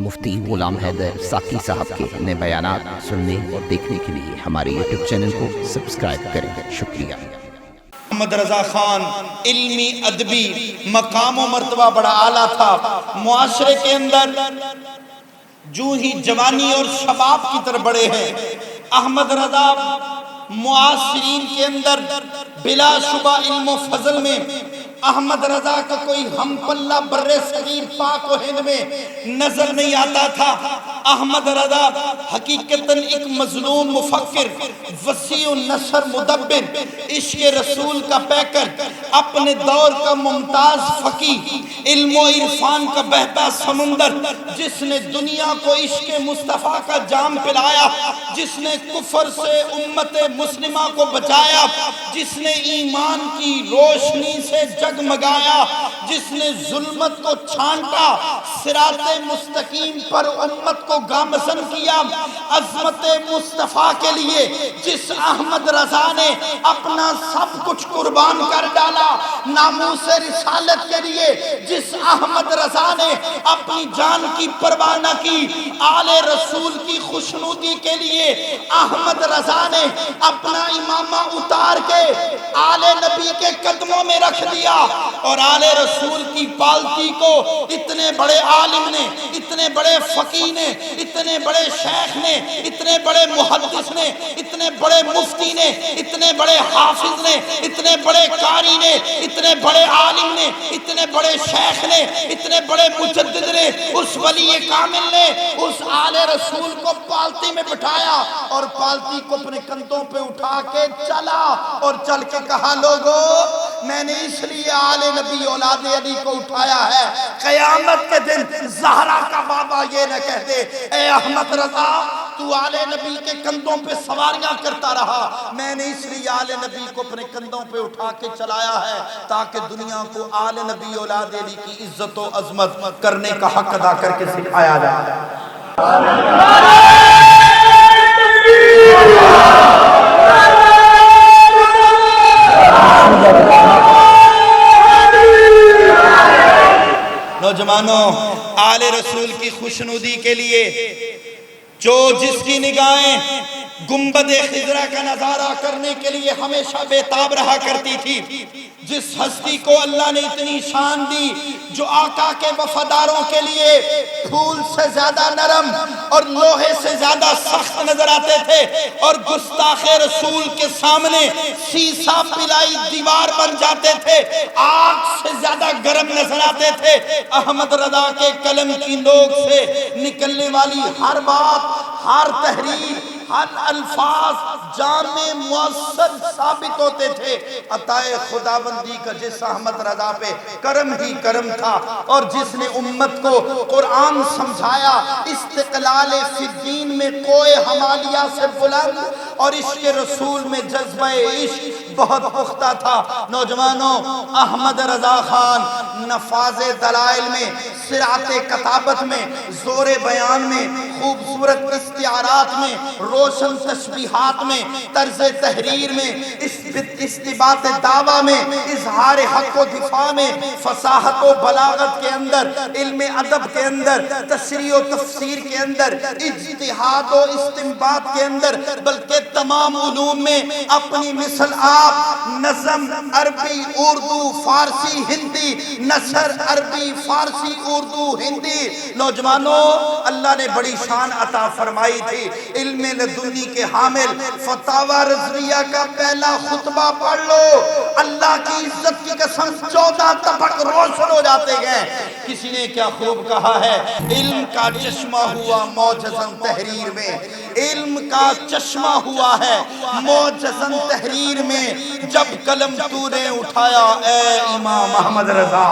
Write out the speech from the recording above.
مفتی غلام حیدر ساقی صاحب کے نئے بیانات سننے اور دیکھنے کے لیے ہمارے یوٹیوب چینل کو سبسکرائب کریں۔ شکریہ۔ محمد رضا خان علمی ادبی مقام و مرتبہ بڑا اعلیٰ تھا۔ معاشرے کے اندر جو ہی جوانی اور شباب کی طرف بڑے ہیں، احمد رضا معاصرین کے اندر بلا شبہ علم و فضل میں احمد رضا کا کوئی ہم پلہ بر صغیر پاک و ہند میں نظر نہیں آتا تھا۔ احمد رضا حقیقتاً ایک مظلوم مفکر، وسیع النثر مدبر، عشق رسول کا پیکر، اپنے دور کا ممتاز فقیہ، علم و عرفان کا بہتا سمندر، جس نے دنیا کو عشق مصطفیٰ کا جام پلایا، جس نے کفر سے امت مسلمہ کو بچایا، جس نے ایمان کی روشنی سے جگمگایا، جس نے ظلمت کو چھانٹا، صراط مستقیم پر امت کو گامزن کیا، عظمت مصطفیٰ کے لیے جس احمد رضا نے اپنا سب کچھ قربان کر ڈالا، ناموس رسالت کے لیے جس احمد رضا نے اپنی جان کی پرواہ نہ کی، آل رسول کی خوشنودی کے لیے احمد رضا نے اپنا امامہ اتار کے آل نبی کے قدموں میں رکھ دیا، اور آل رسول کی پالتی کو اتنے بڑے عالم نے، اتنے بڑے فقیہ نے، اتنے بڑے شیخ نے، اتنے بڑے محدث نے، اتنے بڑے مفتی نے، اتنے بڑے حافظ نے، اتنے بڑے قاری نے، اتنے بڑے عالم نے، اتنے بڑے شیخ نے، اتنے بڑے مجدد نے، اس ولی کامل نے اس آل رسول کو پالتی میں بٹھایا اور پالتی کو اپنے کندھوں پہ اٹھا کے چلا، اور چل کے کہا، لوگو میں نے اس لیے آل نبی اولاد علی کو اٹھایا ہے، قیامت کے دن زہرا کا بابا یہ نہ کہتے اے احمد رضا تو آل نبی کے کندھوں پہ سواریاں کرتا رہا، میں نے اس لیے آل نبی کو اپنے کندھوں پہ اٹھا کے چلایا ہے تاکہ دنیا کو آل نبی اولاد علی کی عزت و عظمت کرنے کا حق ادا کر کے سکھایا جائے۔ نوجوانوں، آل رسول کی خوشنودی کے لیے جو جس کی نگاہیں گنبد خضرا کا نظارہ کرنے کے لیے ہمیشہ بےتاب رہا کرتی تھی، جس ہستی کو اللہ نے اتنی شان دی، جو آقا کے وفاداروں کے لیے پھول سے زیادہ نرم اور لوہے سے زیادہ سخت نظر آتے تھے، اور گستاخ رسول کے سامنے سیسا پلائی دیوار بن جاتے تھے، آگ سے زیادہ گرم نظر آتے تھے، احمد رضا کے قلم کی نوک سے نکلنے والی ہر بات، ہر تحریر، ہر الفاظ جامع مؤثر ثابت ہوتے تھے۔ عطائے خداوندی کا جس احمد رضا پہ کرم ہی کرم تھا، اور جس نے امت کو قرآن سمجھایا، استقلال فی الدین میں کوئے ہمالیہ سے بلند، اور عشق رسول میں جذبہ عشق بہت پختہ تھا۔ نوجوانوں، احمد رضا خان نفاذ دلائل میں، سرعت کتابت میں، زور بیان میں، خوبصورت استعارات میں، روشن تشبیہات میں، طرز تحریر میں، استباط دعویٰ میں، اظہار حق و دفاع میں، فصاحت و بلاغت کے اندر، علم ادب کے اندر، تشریح و تفسیر کے اندر، اجتہاد و استنباط کے اندر، بلکہ تمام علوم میں اپنی مثل آپ نظم عربی اردو فارسی ہندی، نثر عربی فارسی اردو ہندی۔ نوجوانوں، اللہ نے بڑی شان عطا فرمائی تھی، علم لدنی کے حامل، فتاوی رضویہ کا پہلا خطبہ پڑھ لو، اللہ کی عزت کی قسم 14 طبق روشن ہو جاتے گئے۔ کسی نے کیا خوب کہا ہے، علم کا چشمہ ہوا معجزن تحریر میں، علم کا چشمہ ہوا ہے معجزن تحریر میں، جب قلم تو نے اٹھایا اے امام احمد رضا۔